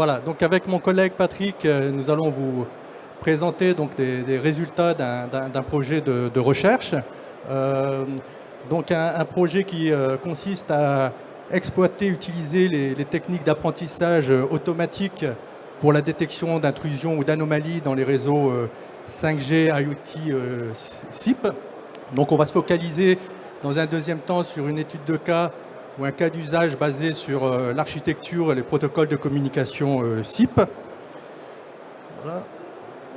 Voilà, donc avec mon collègue Patrick, nous allons vous présenter donc des résultats d'un projet de recherche. Euh, donc un projet qui consiste à exploiter, utiliser les techniques d'apprentissage automatique pour la détection d'intrusions ou d'anomalies dans les réseaux 5G, IoT, SIP. Donc on va se focaliser dans un deuxième temps sur une étude de cas ou un cas d'usage basé sur l'architecture et les protocoles de communication SIP.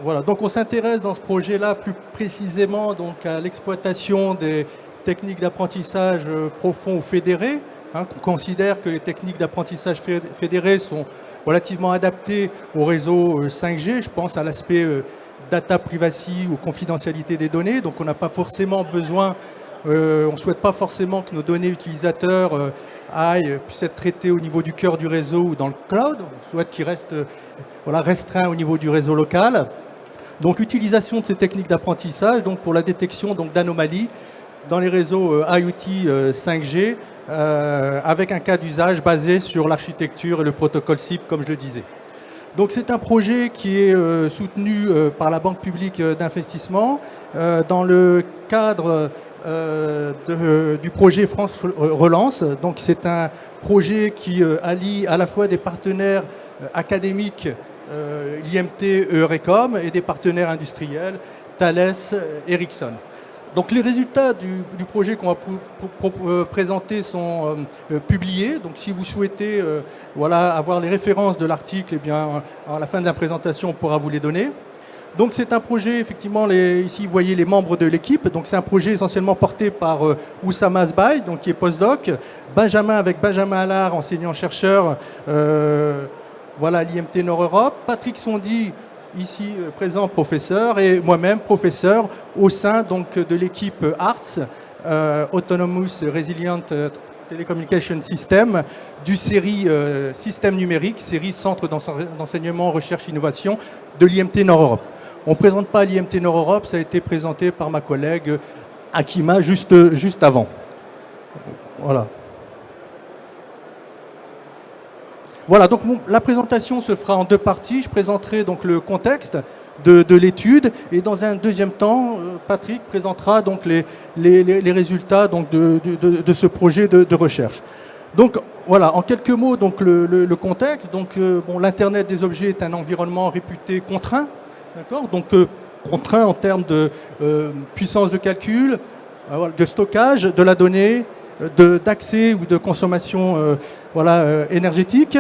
Voilà. Donc on s'intéresse dans ce projet-là plus précisément donc, à l'exploitation des techniques d'apprentissage profond ou fédérées. On considère que les techniques d'apprentissage fédérées sont relativement adaptées au réseau 5G. Je pense à l'aspect data privacy ou confidentialité des données. Donc on n'a pas forcément besoin, on ne souhaite pas forcément que nos données utilisateurs puissent être traitées au niveau du cœur du réseau ou dans le cloud. On souhaite qu'ils restent restreints au niveau du réseau local. Donc utilisation de ces techniques d'apprentissage pour la détection d'anomalies dans les réseaux IoT 5G avec un cas d'usage basé sur l'architecture et le protocole SIP, comme je le disais. Donc c'est un projet qui est soutenu par la Banque publique d'investissement dans le cadre du projet France Relance. Donc c'est un projet qui allie à la fois des partenaires académiques, l'IMT, Eurecom, et des partenaires industriels, Thales, Ericsson. Donc les résultats du projet qu'on va présenter sont publiés. Donc si vous souhaitez avoir les références de l'article, eh bien, à la fin de la présentation, on pourra vous les donner. Donc c'est un projet, effectivement, ici vous voyez les membres de l'équipe. Donc c'est un projet essentiellement porté par Oussama Asbaï, donc qui est postdoc, Benjamin Allard, enseignant-chercheur à l'IMT Nord-Europe, Patrick Sondy, ici présent professeur, et moi-même professeur au sein de l'équipe ARTS, Autonomous Resilient Telecommunication System, du série Système numérique, série Centre d'enseignement, recherche, innovation de l'IMT Nord-Europe. On ne présente pas l'IMT Nord-Europe, ça a été présenté par ma collègue Akima juste avant. Voilà. Voilà, donc la présentation se fera en deux parties. Je présenterai donc le contexte de l'étude et dans un deuxième temps, Patrick présentera donc les résultats de ce projet de recherche. Donc voilà, en quelques mots, donc le contexte. Donc l'Internet des objets est un environnement réputé contraint, d'accord. Donc contraint en termes de puissance de calcul, de stockage de la donnée, d'accès ou de consommation énergétique.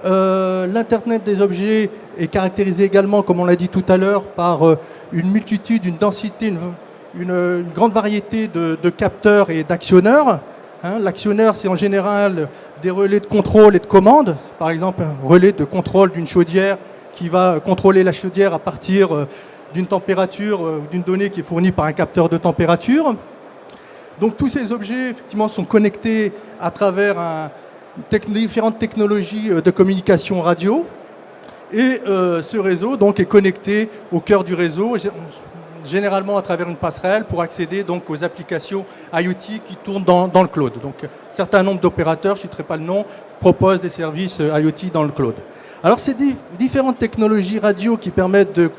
L'Internet des objets est caractérisé également, comme on l'a dit tout à l'heure, par une multitude, une densité, une grande variété de capteurs et d'actionneurs. L'actionneur, c'est en général des relais de contrôle et de commande. Par exemple, un relais de contrôle d'une chaudière qui va contrôler la chaudière à partir d'une température ou d'une donnée qui est fournie par un capteur de température. Donc tous ces objets, effectivement, sont connectés à travers différentes technologies de communication radio. Et ce réseau donc, est connecté au cœur du réseau, généralement à travers une passerelle pour accéder donc, aux applications IoT qui tournent dans le cloud. Donc un certain nombre d'opérateurs, je ne citerai pas le nom, proposent des services IoT dans le cloud. Alors ces différentes technologies radio qui permettent de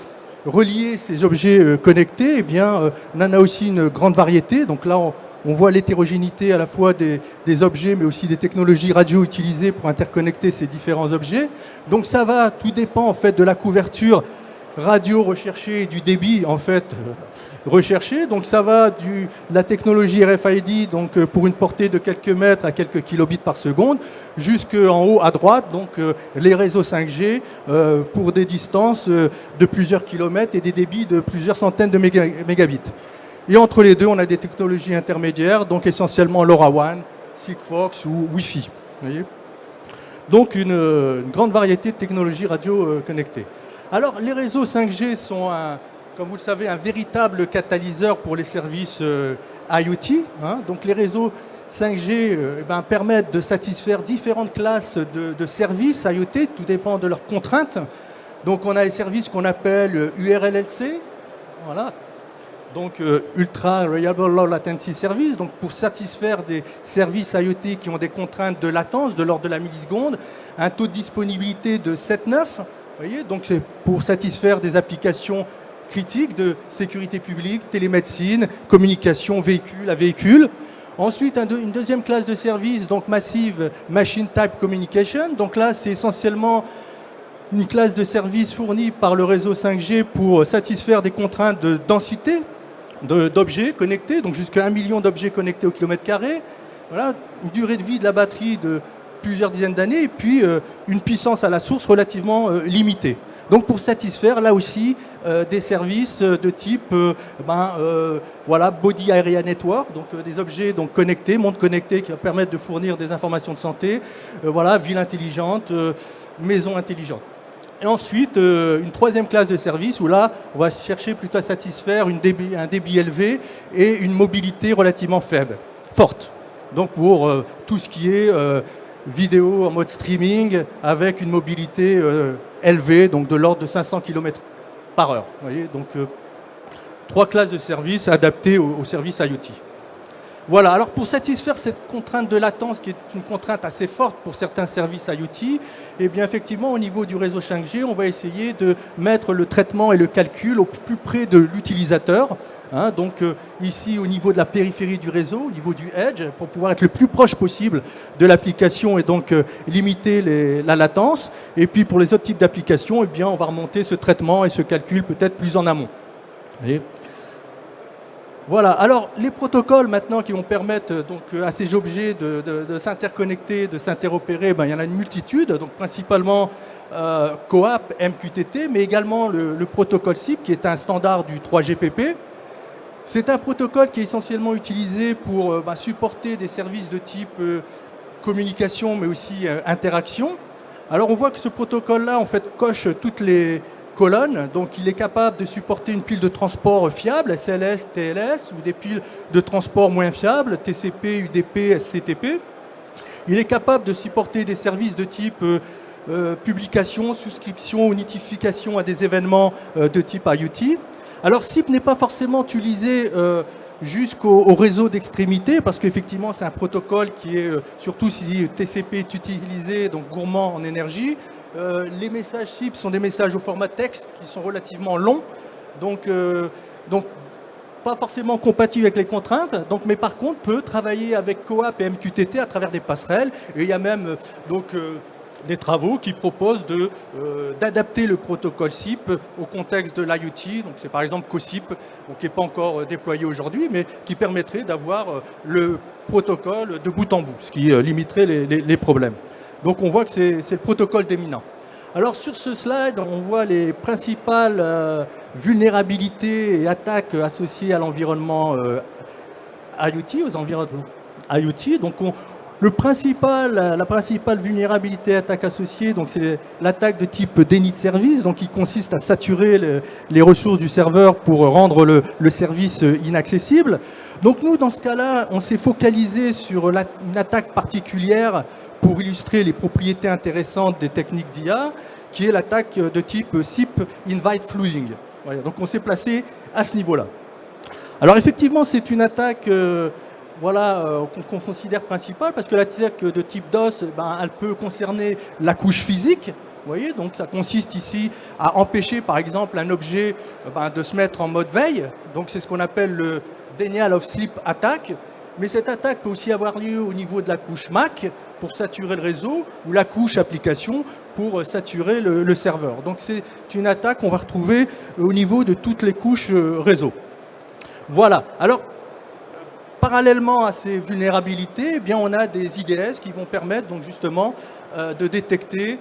relier ces objets connectés, eh bien, on en a aussi une grande variété. Donc là, on voit l'hétérogénéité à la fois des objets, mais aussi des technologies radio utilisées pour interconnecter ces différents objets. Donc ça tout dépend en fait de la couverture radio recherchée et du débit en fait recherché. Donc ça va de la technologie RFID, donc pour une portée de quelques mètres à quelques kilobits par seconde, jusqu'en haut à droite, donc les réseaux 5G pour des distances de plusieurs kilomètres et des débits de plusieurs centaines de mégabits. Et entre les deux, on a des technologies intermédiaires, donc essentiellement LoRaWAN, Sigfox ou Wi-Fi. Donc une grande variété de technologies radio connectées. Alors les réseaux 5G sont, comme vous le savez, un véritable catalyseur pour les services IoT. Donc les réseaux 5G permettent de satisfaire différentes classes de services IoT, tout dépend de leurs contraintes. Donc on a les services qu'on appelle URLLC, voilà, donc Ultra Reliable Low Latency Service, donc pour satisfaire des services IoT qui ont des contraintes de latence de l'ordre de la milliseconde, un taux de disponibilité de 7,9, voyez, donc c'est pour satisfaire des applications critiques de sécurité publique, télémédecine, communication véhicule à véhicule. Ensuite, une deuxième classe de services, donc Massive Machine Type Communication. Donc là, c'est essentiellement une classe de services fournie par le réseau 5G pour satisfaire des contraintes de densité d'objets connectés, donc jusqu'à 1 million d'objets connectés au kilomètre carré. Voilà, une durée de vie de la batterie de plusieurs dizaines d'années et puis une puissance à la source relativement limitée. Donc pour satisfaire là aussi des services de type voilà, Body Area Network, donc des objets donc, connectés, mondes connectés qui permettent de fournir des informations de santé, voilà, ville intelligente, maison intelligente. Et ensuite, une troisième classe de services où là, on va chercher plutôt à satisfaire un débit élevé et une mobilité relativement faible, forte. Donc pour tout ce qui est vidéo en mode streaming avec une mobilité élevée, donc de l'ordre de 500 km par heure. Vous voyez, donc trois classes de services adaptées aux services IoT. Voilà, alors pour satisfaire cette contrainte de latence, qui est une contrainte assez forte pour certains services IoT, eh bien effectivement au niveau du réseau 5G, on va essayer de mettre le traitement et le calcul au plus près de l'utilisateur. Hein, donc ici au niveau de la périphérie du réseau, au niveau du edge, pour pouvoir être le plus proche possible de l'application et donc limiter la latence. Et puis pour les autres types d'applications, eh bien on va remonter ce traitement et ce calcul peut-être plus en amont. Voyez. Voilà, alors les protocoles maintenant qui vont permettre donc, à ces objets de s'interconnecter, de s'interopérer, ben, il y en a une multitude, donc principalement CoAP, MQTT, mais également le protocole SIP qui est un standard du 3GPP. C'est un protocole qui est essentiellement utilisé pour supporter des services de type communication mais aussi interaction. Alors on voit que ce protocole-là en fait coche toutes les colonnes, donc il est capable de supporter une pile de transport fiable, SLS, TLS, ou des piles de transport moins fiables, TCP, UDP, SCTP. Il est capable de supporter des services de type publication, souscription ou notification à des événements de type IoT. Alors SIP n'est pas forcément utilisé jusqu'au réseau d'extrémité, parce qu'effectivement c'est un protocole qui est, surtout si TCP est utilisé, donc gourmand en énergie. Les messages SIP sont des messages au format texte qui sont relativement longs, donc pas forcément compatibles avec les contraintes, donc, mais par contre peut travailler avec CoAP et MQTT à travers des passerelles. Et il y a même des travaux qui proposent d'adapter le protocole SIP au contexte de l'IoT. Donc c'est par exemple CoSIP, qui n'est pas encore déployé aujourd'hui, mais qui permettrait d'avoir le protocole de bout en bout, ce qui limiterait les problèmes. Donc on voit que c'est le protocole dominant. Alors sur ce slide, on voit les principales vulnérabilités et attaques associées à l'environnement IoT, aux environnements IoT. Donc la principale vulnérabilité attaque associée, donc c'est l'attaque de type déni de service, donc qui consiste à saturer les ressources du serveur pour rendre le service inaccessible. Donc nous, dans ce cas-là, on s'est focalisé sur une attaque particulière pour illustrer les propriétés intéressantes des techniques d'IA, qui est l'attaque de type SIP Invite Flooding. Voilà, donc on s'est placé à ce niveau-là. Alors effectivement, c'est une attaque qu'on considère principale, parce que l'attaque de type DOS, elle peut concerner la couche physique. Vous voyez, donc ça consiste ici à empêcher par exemple un objet de se mettre en mode veille. Donc c'est ce qu'on appelle le Denial of Sleep Attack. Mais cette attaque peut aussi avoir lieu au niveau de la couche Mac pour saturer le réseau, ou la couche application pour saturer le serveur. Donc c'est une attaque qu'on va retrouver au niveau de toutes les couches réseau. Voilà. Alors, parallèlement à ces vulnérabilités, eh bien, on a des IDS qui vont permettre donc justement de détecter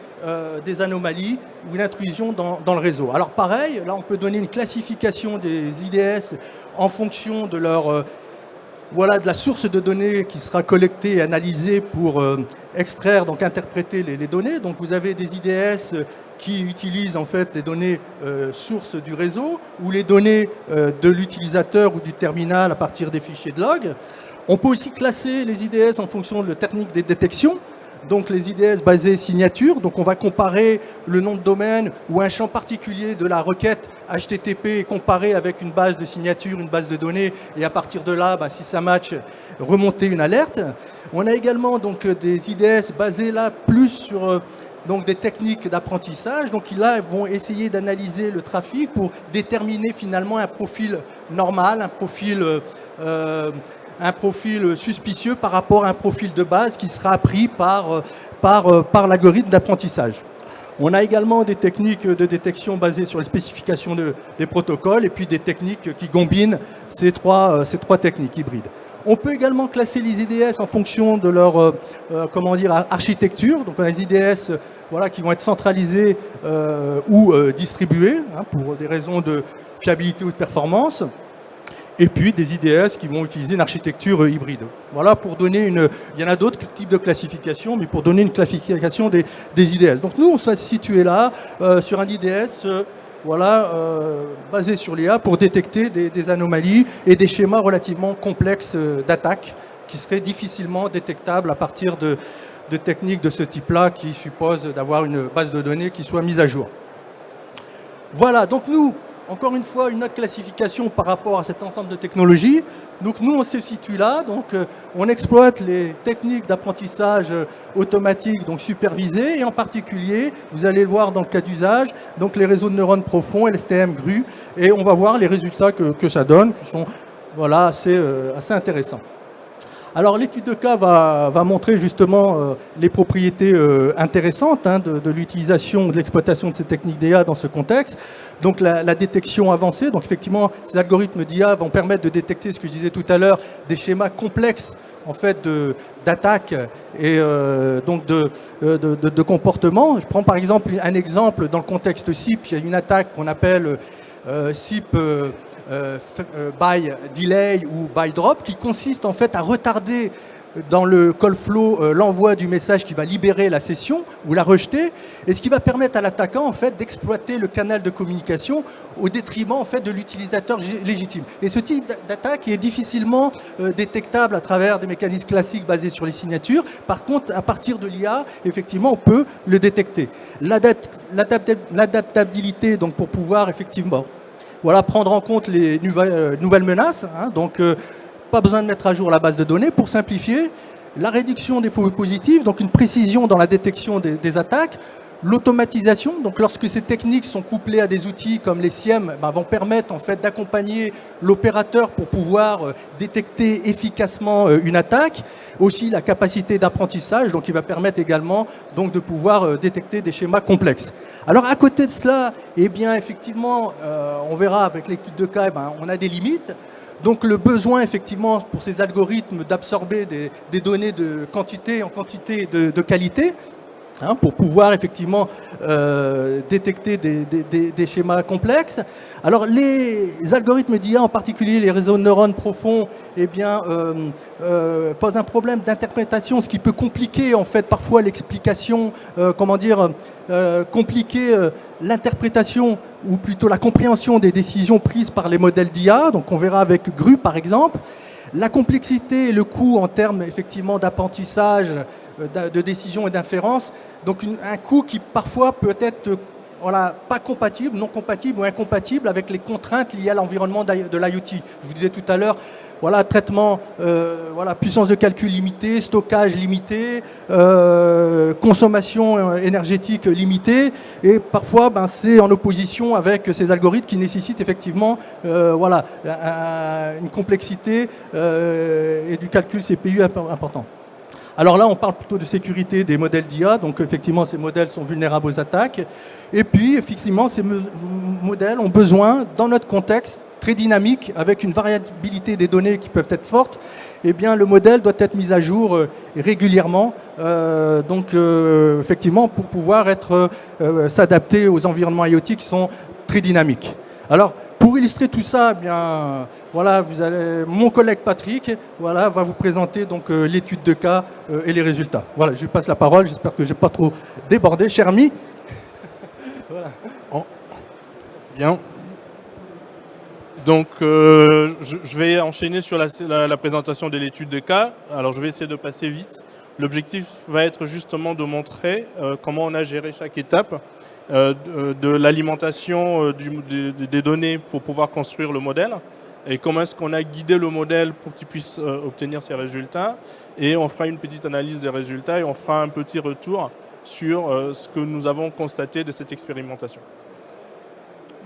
des anomalies ou une intrusion dans le réseau. Alors pareil, là on peut donner une classification des IDS en fonction de leur de la source de données qui sera collectée et analysée pour extraire, donc interpréter les données. Donc vous avez des IDS qui utilisent en fait les données sources du réseau ou les données de l'utilisateur ou du terminal à partir des fichiers de log. On peut aussi classer les IDS en fonction de la technique des détections. donc les IDS basés signature. Donc on va comparer le nom de domaine ou un champ particulier de la requête HTTP comparé avec une base de signature, une base de données, et à partir de là, si ça match, remonter une alerte. On a également donc des IDS basés là plus sur donc des techniques d'apprentissage. Donc là, ils vont essayer d'analyser le trafic pour déterminer finalement un profil normal, un profil suspicieux par rapport à un profil de base qui sera appris par l'algorithme d'apprentissage. On a également des techniques de détection basées sur les spécifications des protocoles et puis des techniques qui combinent ces trois techniques hybrides. On peut également classer les IDS en fonction de leur architecture. Donc on a des IDS qui vont être centralisés ou distribués pour des raisons de fiabilité ou de performance. Et puis des IDS qui vont utiliser une architecture hybride. Voilà pour donner il y en a d'autres types de classifications, mais pour donner une classification des IDS. Donc nous, on s'est situé là sur un IDS basé sur l'IA pour détecter des anomalies et des schémas relativement complexes d'attaque qui seraient difficilement détectables à partir de techniques de ce type-là qui supposent d'avoir une base de données qui soit mise à jour. Voilà, donc nous, encore une fois, une autre classification par rapport à cet ensemble de technologies. Donc nous, on se situe là. Donc on exploite les techniques d'apprentissage automatique, donc supervisées, et en particulier, vous allez le voir dans le cas d'usage, donc les réseaux de neurones profonds, LSTM, GRU, et on va voir les résultats que ça donne, qui sont assez intéressants. Alors l'étude de cas va montrer justement les propriétés intéressantes de l'utilisation, de l'exploitation de ces techniques d'IA dans ce contexte. Donc la détection avancée, donc effectivement ces algorithmes d'IA vont permettre de détecter ce que je disais tout à l'heure, des schémas complexes en fait d'attaque et donc de comportement. Je prends par exemple un exemple dans le contexte SIP, il y a une attaque qu'on appelle SIP by delay ou by drop, qui consiste en fait à retarder dans le call flow l'envoi du message qui va libérer la session ou la rejeter, et ce qui va permettre à l'attaquant en fait d'exploiter le canal de communication au détriment en fait de l'utilisateur légitime. Et ce type d'attaque est difficilement détectable à travers des mécanismes classiques basés sur les signatures. Par contre, à partir de l'IA, effectivement, on peut le détecter. L'adaptabilité, donc pour pouvoir effectivement prendre en compte les nouvelles menaces. Donc, pas besoin de mettre à jour la base de données. Pour simplifier, la réduction des faux positifs, donc une précision dans la détection des attaques, l'automatisation, donc lorsque ces techniques sont couplées à des outils comme les SIEM, vont permettre en fait d'accompagner l'opérateur pour pouvoir détecter efficacement une attaque. Aussi la capacité d'apprentissage, donc qui va permettre également donc de pouvoir détecter des schémas complexes. Alors à côté de cela, effectivement, on verra avec l'étude de cas, on a des limites. Donc le besoin effectivement pour ces algorithmes d'absorber des données de quantité en quantité de qualité, pour pouvoir effectivement détecter des schémas complexes. Alors les algorithmes d'IA, en particulier les réseaux de neurones profonds, posent un problème d'interprétation, ce qui peut compliquer en fait parfois l'explication, compliquer l'interprétation ou plutôt la compréhension des décisions prises par les modèles d'IA. Donc on verra avec GRU par exemple. La complexité et le coût en termes effectivement d'apprentissage, de décision et d'inférence, donc un coût qui parfois peut être pas compatible, non compatible ou incompatible avec les contraintes liées à l'environnement de l'IoT. Je vous disais tout à l'heure, traitement, puissance de calcul limitée, stockage limité, consommation énergétique limitée, et parfois c'est en opposition avec ces algorithmes qui nécessitent effectivement une complexité et du calcul CPU important. Alors là, on parle plutôt de sécurité des modèles d'IA, donc effectivement, ces modèles sont vulnérables aux attaques. Et puis, effectivement, ces modèles ont besoin, dans notre contexte très dynamique, avec une variabilité des données qui peuvent être fortes, le modèle doit être mis à jour régulièrement, effectivement, pour pouvoir s'adapter aux environnements IoT qui sont très dynamiques. Alors, pour illustrer tout ça, mon collègue Patrick va vous présenter donc l'étude de cas et les résultats. Voilà, je lui passe la parole, j'espère que je n'ai pas trop débordé, cher ami. Voilà. Bien. Donc, je vais enchaîner sur la présentation de l'étude de cas. Alors, je vais essayer de passer vite L'objectif va être justement de montrer comment on a géré chaque étape de l'alimentation des données pour pouvoir construire le modèle et comment est-ce qu'on a guidé le modèle pour qu'il puisse obtenir ces résultats. Et on fera une petite analyse des résultats et on fera un petit retour sur ce que nous avons constaté de cette expérimentation.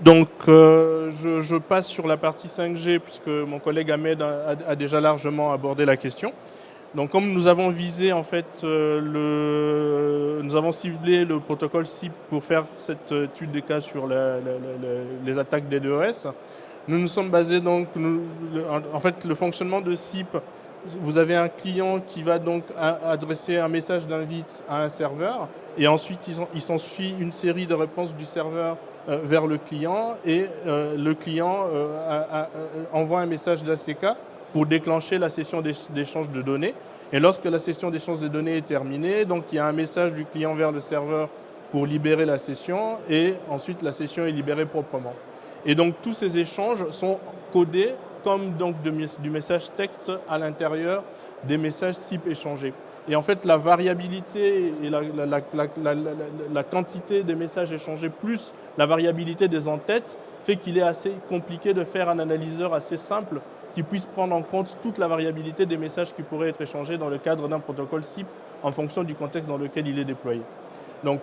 Donc, je passe sur la partie 5G puisque mon collègue Ahmed a déjà largement abordé la question. Donc, comme nous avons visé, en fait, nous avons ciblé le protocole SIP pour faire cette étude des cas sur les attaques des DOS. Nous nous sommes basés, donc, en fait, le fonctionnement de SIP, vous avez un client qui va donc adresser un message d'invite à un serveur et ensuite il s'ensuit une série de réponses du serveur vers le client et le client envoie un message d'ACK pour déclencher la session d'échange de données. Et lorsque la session d'échange de données est terminée, donc il y a un message du client vers le serveur pour libérer la session et ensuite la session est libérée proprement. Et donc tous ces échanges sont codés comme donc du message texte à l'intérieur des messages SIP échangés. Et en fait, la variabilité et la quantité des messages échangés plus la variabilité des entêtes fait qu'il est assez compliqué de faire un analyseur assez simple qui puisse prendre en compte toute la variabilité des messages qui pourraient être échangés dans le cadre d'un protocole SIP en fonction du contexte dans lequel il est déployé. Donc,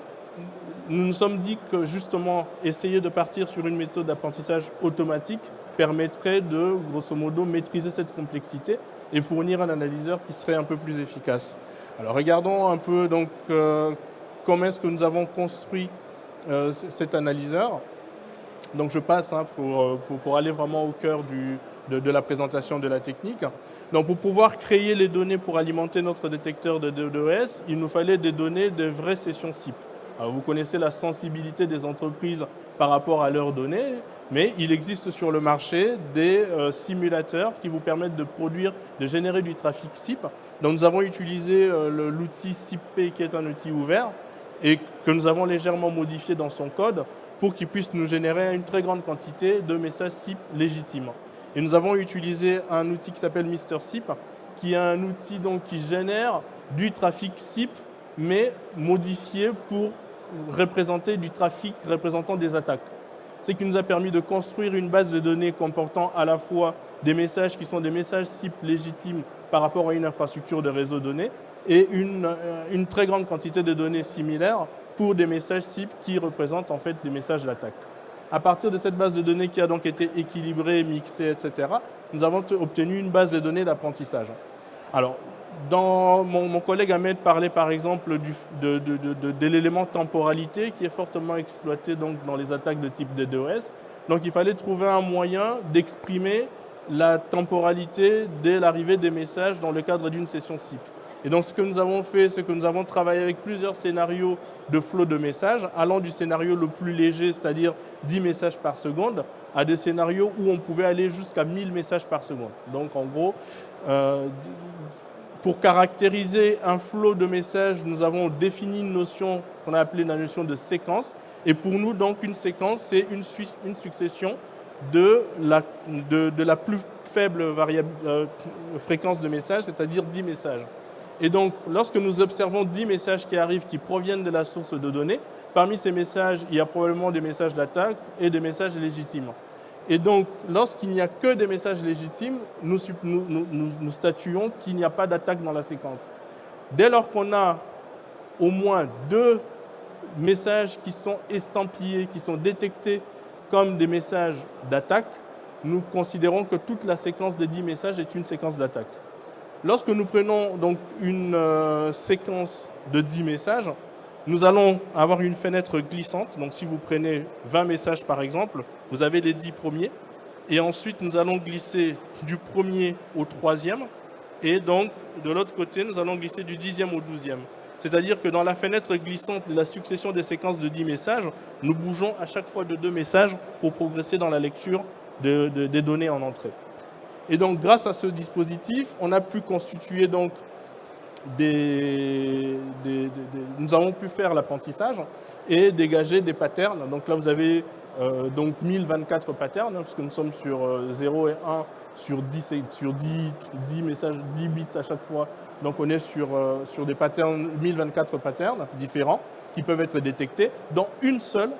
nous nous sommes dit que justement, essayer de partir sur une méthode d'apprentissage automatique permettrait de, grosso modo, maîtriser cette complexité et fournir un analyseur qui serait un peu plus efficace. Alors, regardons un peu donc, comment est-ce que nous avons construit cet analyseur. Donc, je passe pour aller vraiment au cœur de la présentation de la technique. Donc, pour pouvoir créer les données pour alimenter notre détecteur de DOS, il nous fallait des données de vraies sessions SIP. Alors, vous connaissez la sensibilité des entreprises par rapport à leurs données, mais il existe sur le marché des simulateurs qui vous permettent de générer du trafic SIP. Donc, nous avons utilisé l'outil SIP-P qui est un outil ouvert et que nous avons légèrement modifié dans son code pour qu'il puisse nous générer une très grande quantité de messages SIP légitimes. Et nous avons utilisé un outil qui s'appelle MrSIP, qui est un outil donc, qui génère du trafic SIP, mais modifié pour représenter du trafic représentant des attaques. Ce qui nous a permis de construire une base de données comportant à la fois des messages qui sont des messages SIP légitimes par rapport à une infrastructure de réseau données et une très grande quantité de données similaires pour des messages SIP qui représentent en fait des messages d'attaque. À partir de cette base de données qui a donc été équilibrée, mixée, etc., nous avons obtenu une base de données d'apprentissage. Alors, mon collègue Ahmed parlait par exemple de l'élément temporalité qui est fortement exploité donc, dans les attaques de type DDoS. Donc il fallait trouver un moyen d'exprimer la temporalité dès l'arrivée des messages dans le cadre d'une session SIP. Et donc ce que nous avons fait, c'est que nous avons travaillé avec plusieurs scénarios de flot de messages, allant du scénario le plus léger, c'est-à-dire 10 messages par seconde, à des scénarios où on pouvait aller jusqu'à 1000 messages par seconde. Donc en gros, pour caractériser un flot de messages, nous avons défini une notion qu'on a appelée la notion de séquence. Et pour nous, donc, une séquence, c'est une succession de la plus faible fréquence de messages, c'est-à-dire 10 messages. Et donc, lorsque nous observons 10 messages qui arrivent, qui proviennent de la source de données, parmi ces messages, il y a probablement des messages d'attaque et des messages légitimes. Et donc, lorsqu'il n'y a que des messages légitimes, nous statuons qu'il n'y a pas d'attaque dans la séquence. Dès lors qu'on a au moins 2 messages qui sont estampillés, qui sont détectés comme des messages d'attaque, nous considérons que toute la séquence des 10 messages est une séquence d'attaque. Lorsque nous prenons donc une séquence de 10 messages, nous allons avoir une fenêtre glissante. Donc si vous prenez 20 messages par exemple, vous avez les 10 premiers. Et ensuite, nous allons glisser du premier au 3e. Et donc, de l'autre côté, nous allons glisser du 10e au 12e. C'est-à-dire que dans la fenêtre glissante de la succession des séquences de 10 messages, nous bougeons à chaque fois de 2 messages pour progresser dans la lecture des données en entrée. Et donc, grâce à ce dispositif, on a pu constituer donc nous avons pu faire l'apprentissage et dégager des patterns. Donc là, vous avez donc 1024 patterns, puisque nous sommes sur 0 et 1 sur 10 messages, 10 bits à chaque fois. Donc on est sur des patterns, 1024 patterns différents qui peuvent être détectés, dont une seule.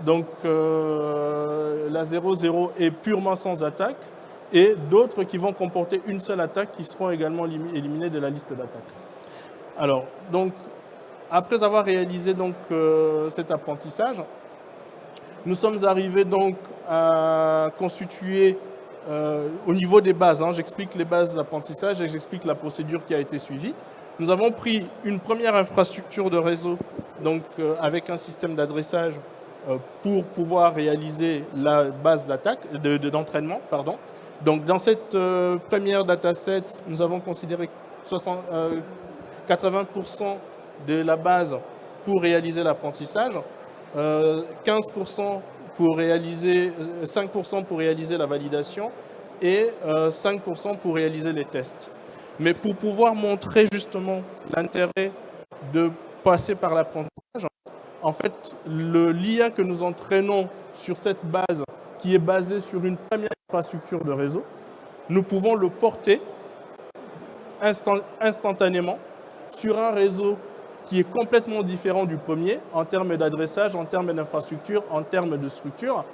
Donc la 00 est purement sans attaque, et d'autres qui vont comporter une seule attaque qui seront également éliminées de la liste d'attaques. Alors, donc, après avoir réalisé donc, cet apprentissage, nous sommes arrivés donc à constituer au niveau des bases. J'explique les bases d'apprentissage et j'explique la procédure qui a été suivie. Nous avons pris une première infrastructure de réseau, donc avec un système d'adressage pour pouvoir réaliser la base d'attaque, d'entraînement, pardon. Donc dans cette première dataset, nous avons considéré 80% de la base pour réaliser l'apprentissage, 15% pour réaliser, 5% pour réaliser la validation et 5% pour réaliser les tests. Mais pour pouvoir montrer justement l'intérêt de passer par l'apprentissage, en fait, l'IA que nous entraînons sur cette base, qui est basée sur une première infrastructure de réseau, nous pouvons le porter instantanément sur un réseau qui est complètement différent du premier en termes d'adressage, en termes d'infrastructure, en termes de structure.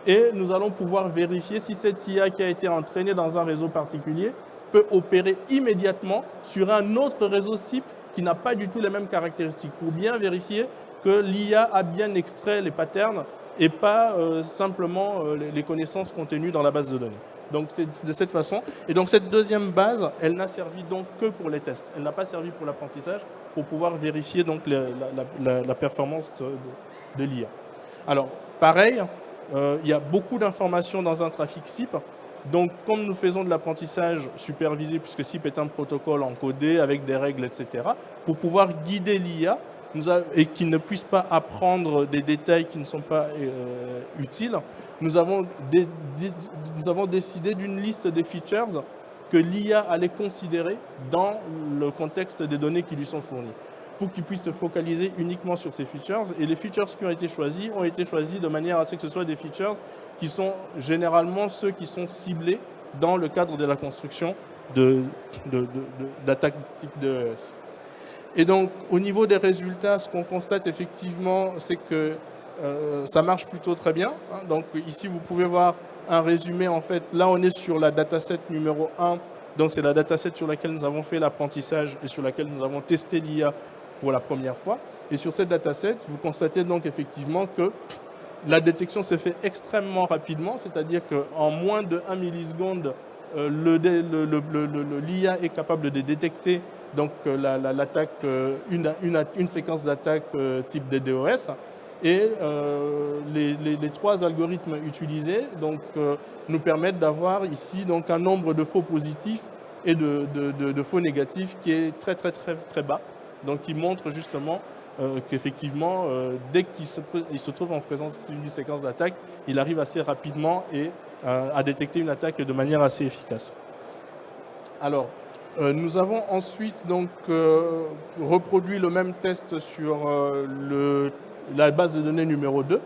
Et nous allons pouvoir vérifier si cette IA qui a été entraînée dans un réseau particulier peut opérer immédiatement sur un autre réseau SIP qui n'a pas du tout les mêmes caractéristiques, pour bien vérifier que l'IA a bien extrait les patterns et pas simplement les connaissances contenues dans la base de données. Donc c'est de cette façon. Et donc cette deuxième base, elle n'a servi donc que pour les tests. Elle n'a pas servi pour l'apprentissage, pour pouvoir vérifier donc la performance de l'IA. Alors pareil, il y a beaucoup d'informations dans un trafic SIP. Donc comme nous faisons de l'apprentissage supervisé, puisque SIP est un protocole encodé avec des règles, etc., pour pouvoir guider l'IA, et qu'il ne puisse pas apprendre des détails qui ne sont pas utiles, nous avons décidé d'une liste des features que l'IA allait considérer dans le contexte des données qui lui sont fournies, pour qu'il puisse se focaliser uniquement sur ces features. Et les features qui ont été choisis de manière à ce que ce soit des features qui sont généralement ceux qui sont ciblés dans le cadre de la construction d'attaques type DES. Et donc, au niveau des résultats, ce qu'on constate effectivement, c'est que ça marche plutôt très bien. Donc ici, vous pouvez voir un résumé. En fait, là, on est sur la dataset numéro 1. Donc, c'est la dataset sur laquelle nous avons fait l'apprentissage et sur laquelle nous avons testé l'IA pour la première fois. Et sur cette dataset, vous constatez donc effectivement que la détection s'est faite extrêmement rapidement, c'est-à-dire qu'en moins de 1 milliseconde, l'IA est capable de détecter donc l'attaque, une séquence d'attaque type DDoS. Et les trois algorithmes utilisés donc, nous permettent d'avoir ici donc, un nombre de faux positifs et de faux négatifs qui est très bas. Donc qui montre justement qu'effectivement, dès qu'il se trouve en présence d'une séquence d'attaque, il arrive assez rapidement et à détecter une attaque de manière assez efficace. Alors, nous avons ensuite donc, reproduit le même test sur la base de données numéro 2.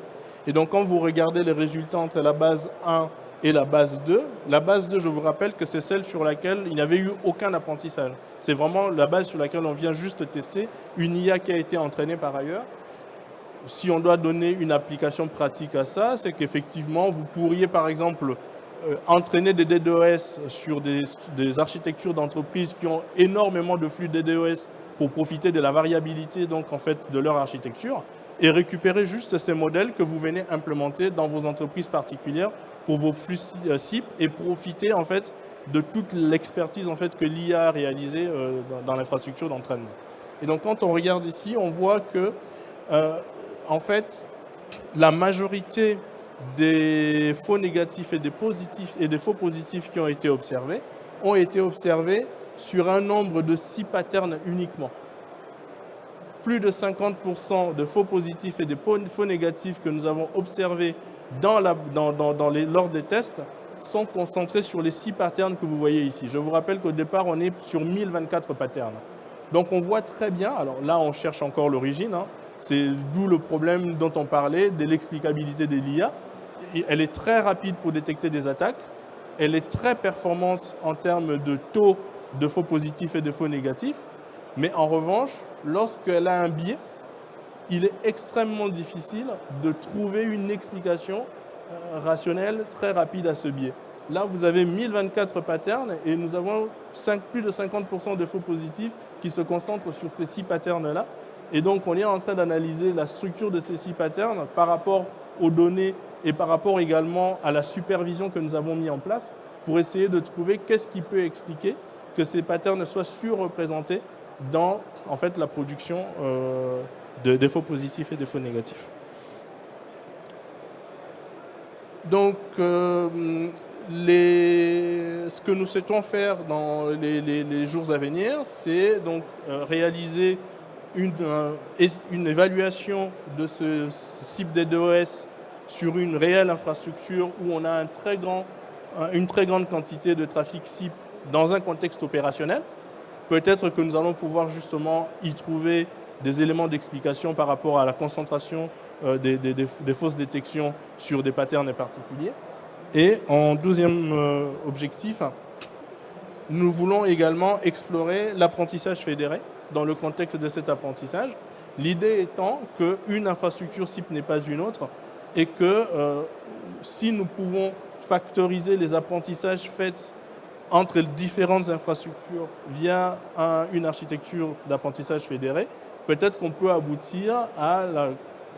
Et donc, quand vous regardez les résultats entre la base 1 et la base 2, je vous rappelle que c'est celle sur laquelle il n'y avait eu aucun apprentissage. C'est vraiment la base sur laquelle on vient juste tester une IA qui a été entraînée par ailleurs. Si on doit donner une application pratique à ça, c'est qu'effectivement, vous pourriez par exemple entraîner des DDoS sur des architectures d'entreprises qui ont énormément de flux DDoS pour profiter de la variabilité donc, en fait, de leur architecture et récupérer juste ces modèles que vous venez implémenter dans vos entreprises particulières pour vos flux SIP et profiter en fait, de toute l'expertise en fait, que l'IA a réalisée dans l'infrastructure d'entraînement. Et donc quand on regarde ici, on voit que en fait, la majorité des faux négatifs et des faux positifs qui ont été observés sur un nombre de 6 patterns uniquement. Plus de 50% de faux positifs et de faux négatifs que nous avons observés lors des tests sont concentrés sur les 6 patterns que vous voyez ici. Je vous rappelle qu'au départ, on est sur 1024 patterns. Donc on voit très bien, alors là on cherche encore l'origine, c'est d'où le problème dont on parlait, de l'explicabilité de l'IA. Elle est très rapide pour détecter des attaques elle est très performante en termes de taux de faux positifs et de faux négatifs, mais en revanche, lorsqu'elle a un biais, il est extrêmement difficile de trouver une explication rationnelle très rapide à ce biais. Là, vous avez 1024 patterns et nous avons plus de 50% de faux positifs qui se concentrent sur ces 6 patterns-là. Et donc, on est en train d'analyser la structure de ces 6 patterns par rapport aux données et par rapport également à la supervision que nous avons mis en place pour essayer de trouver qu'est-ce qui peut expliquer que ces patterns soient surreprésentés dans en fait, la production des faux positifs et des faux négatifs. Donc, ce que nous souhaitons faire dans les jours à venir, c'est donc réaliser une évaluation de ce SIP DDoS sur une réelle infrastructure où on a une très grande quantité de trafic SIP dans un contexte opérationnel. Peut-être que nous allons pouvoir justement y trouver des éléments d'explication par rapport à la concentration des fausses détections sur des patterns particuliers. Et en deuxième objectif, nous voulons également explorer l'apprentissage fédéré dans le contexte de cet apprentissage. L'idée étant qu'une infrastructure SIP n'est pas une autre et que si nous pouvons factoriser les apprentissages faits entre différentes infrastructures via une architecture d'apprentissage fédéré, peut-être qu'on peut aboutir à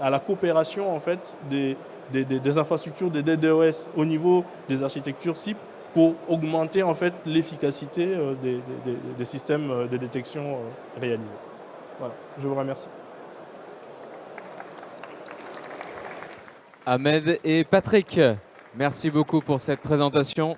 la coopération en fait, des infrastructures de DDoS au niveau des architectures SIP pour augmenter en fait, l'efficacité des systèmes de détection réalisés. Voilà, je vous remercie. Ahmed et Patrick, merci beaucoup pour cette présentation.